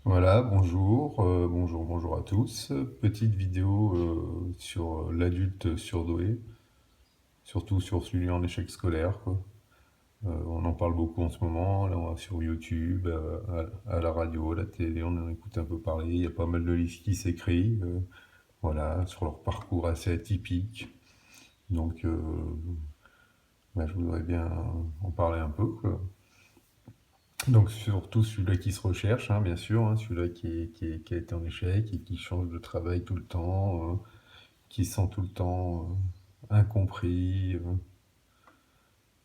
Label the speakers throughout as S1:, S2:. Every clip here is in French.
S1: Voilà, bonjour à tous. Petite vidéo sur l'adulte surdoué, surtout sur celui en échec scolaire, quoi. On en parle beaucoup en ce moment, là, sur YouTube, à la radio, à la télé, on en écoute un peu parler. Il y a pas mal de livres qui s'écrivent, voilà, sur leur parcours assez atypique. Donc, je voudrais bien en parler un peu, quoi. Donc surtout celui-là qui se recherche, hein, bien sûr, hein, celui-là qui a été en échec et qui change de travail tout le temps, qui se sent tout le temps incompris.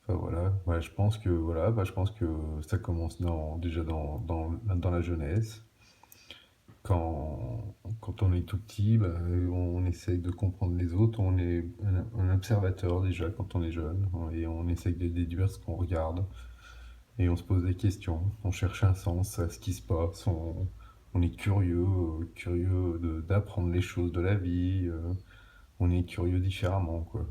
S1: Enfin voilà, ouais, je pense que voilà, je pense que ça commence déjà dans la jeunesse. Quand on est tout petit, on essaye de comprendre les autres, on est un observateur déjà quand on est jeune, et on essaye de déduire ce qu'on regarde. Et on se pose des questions, on cherche un sens à ce qui se passe, on est curieux d'apprendre les choses de la vie, on est curieux différemment, quoi.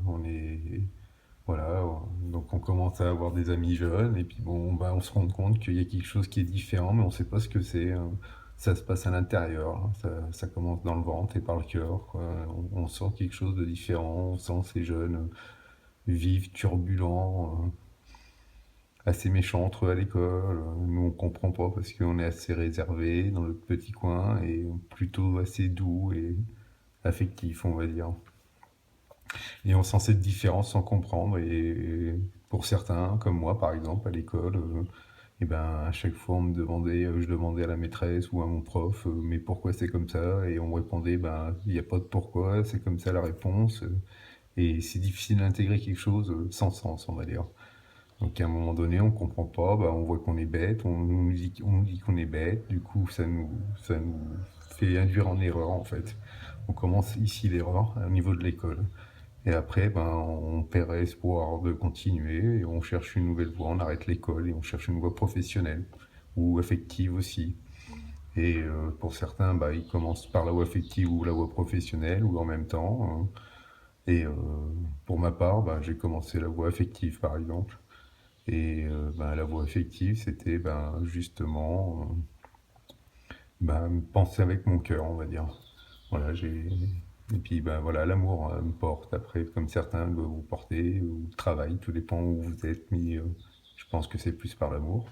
S1: Voilà, donc on commence à avoir des amis jeunes, et puis bon, on se rend compte qu'il y a quelque chose qui est différent, mais on ne sait pas ce que c'est, hein. Ça se passe à l'intérieur, hein. Ça commence dans le ventre et par le cœur, quoi. On sent quelque chose de différent, on sent ces jeunes vifs, turbulents, assez méchants entre eux à l'école. Nous, on comprend pas parce qu'on est assez réservé dans notre petit coin et plutôt assez doux et affectif, on va dire. Et on sent cette différence sans comprendre. Et pour certains, comme moi par exemple, à l'école, et ben, à chaque fois, je demandais à la maîtresse ou à mon prof, mais pourquoi c'est comme ça? Et on me répondait, ben, il n'y a pas de pourquoi, c'est comme ça la réponse. Et c'est difficile d'intégrer quelque chose sans sens, on va dire. Donc à un moment donné, on comprend pas, on voit qu'on est bête, on nous dit qu'on est bête, du coup ça nous fait induire en erreur en fait. On commence ici l'erreur au niveau de l'école. Et après, on perd espoir de continuer et on cherche une nouvelle voie, on arrête l'école et on cherche une voie professionnelle ou affective aussi. Et pour certains, ils commencent par la voie affective ou la voie professionnelle ou en même temps, hein. Et pour ma part, j'ai commencé la voie affective par exemple. Et la voie affective, c'était justement penser avec mon cœur, on va dire. Voilà, et puis voilà, l'amour me porte. Après, comme certains doivent vous porter, ou le travail, tout dépend où vous êtes, mais je pense que c'est plus par l'amour.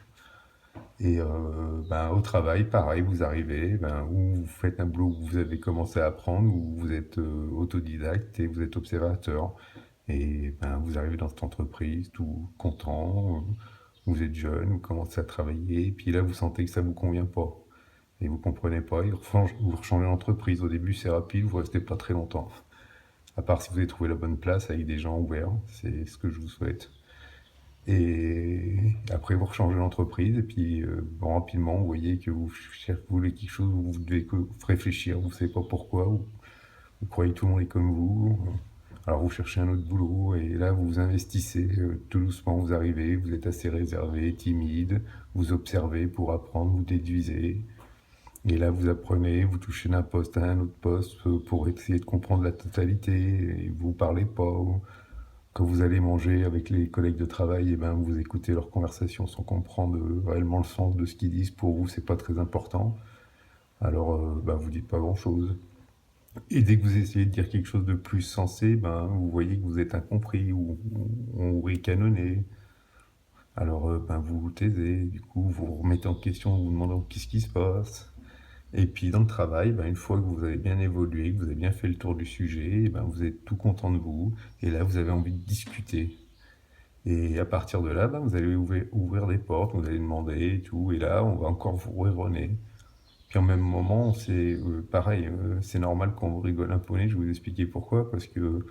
S1: Et au travail, pareil, vous arrivez, ou vous faites un boulot où vous avez commencé à apprendre, ou vous êtes autodidacte et vous êtes observateur. Et vous arrivez dans cette entreprise tout content, vous êtes jeune, vous commencez à travailler, et puis là vous sentez que ça vous convient pas. Et vous comprenez pas, vous rechangez l'entreprise. Au début c'est rapide, vous restez pas très longtemps. À part si vous avez trouvé la bonne place avec des gens ouverts, c'est ce que je vous souhaite. Et après vous rechangez l'entreprise, et puis rapidement vous voyez que vous voulez quelque chose où vous devez réfléchir, vous savez pas pourquoi, vous croyez que tout le monde est comme vous. Alors vous cherchez un autre boulot et là vous vous investissez tout doucement, vous arrivez, vous êtes assez réservé, timide, vous observez pour apprendre, vous déduisez. Et là vous apprenez, vous touchez d'un poste à un autre poste pour essayer de comprendre la totalité et vous parlez pas. Quand vous allez manger avec les collègues de travail, vous écoutez leurs conversations sans comprendre réellement le sens de ce qu'ils disent. Pour vous, c'est pas très important. Alors, vous dites pas grand-chose. Et dès que vous essayez de dire quelque chose de plus sensé, vous voyez que vous êtes incompris ou on vous ricanonnez. Alors, vous vous taisez, du coup, vous vous remettez en question, vous vous demandez qu'est-ce qui se passe. Et puis, dans le travail, une fois que vous avez bien évolué, que vous avez bien fait le tour du sujet, vous êtes tout content de vous. Et là, vous avez envie de discuter. Et à partir de là, vous allez ouvrir des portes, vous allez demander et tout. Et là, on va encore vous ronronner. Puis en même moment, c'est pareil, c'est normal qu'on rigole un peu, je vais vous expliquer pourquoi, parce que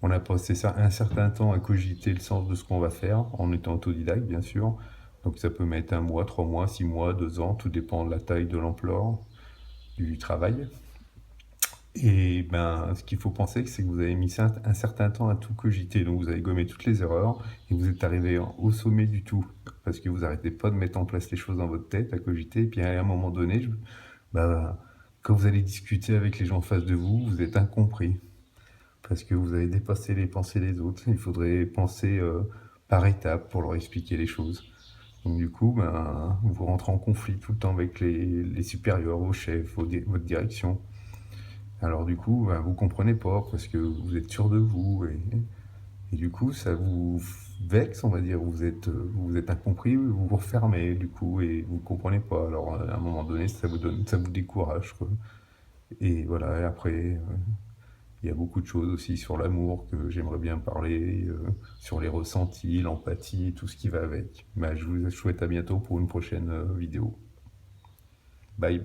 S1: on a passé ça un certain temps à cogiter le sens de ce qu'on va faire, en étant autodidacte bien sûr. Donc ça peut mettre un mois, 3 mois, 6 mois, 2 ans, tout dépend de la taille de l'ampleur du travail. Et ce qu'il faut penser, c'est que vous avez mis ça un certain temps à tout cogiter, donc vous avez gommé toutes les erreurs et vous êtes arrivé au sommet du tout, parce que vous n'arrêtez pas de mettre en place les choses dans votre tête, à cogiter, et puis à un moment donné, bah, quand vous allez discuter avec les gens en face de vous, vous êtes incompris. Parce que vous avez dépassé les pensées des autres. Il faudrait penser par étapes pour leur expliquer les choses. Donc du coup, ben, vous rentrez en conflit tout le temps avec les supérieurs, vos chefs, votre direction. Alors du coup, ben, vous comprenez pas parce que vous êtes sûr de vous et du coup, ça vous vexe, on va dire. Vous êtes incompris, vous vous refermez du coup et vous comprenez pas. Alors à un moment donné, ça vous décourage, quoi. Et voilà, et après, il y a beaucoup de choses aussi sur l'amour que j'aimerais bien parler, sur les ressentis, l'empathie, tout ce qui va avec. Ben, je vous souhaite à bientôt pour une prochaine vidéo. Bye.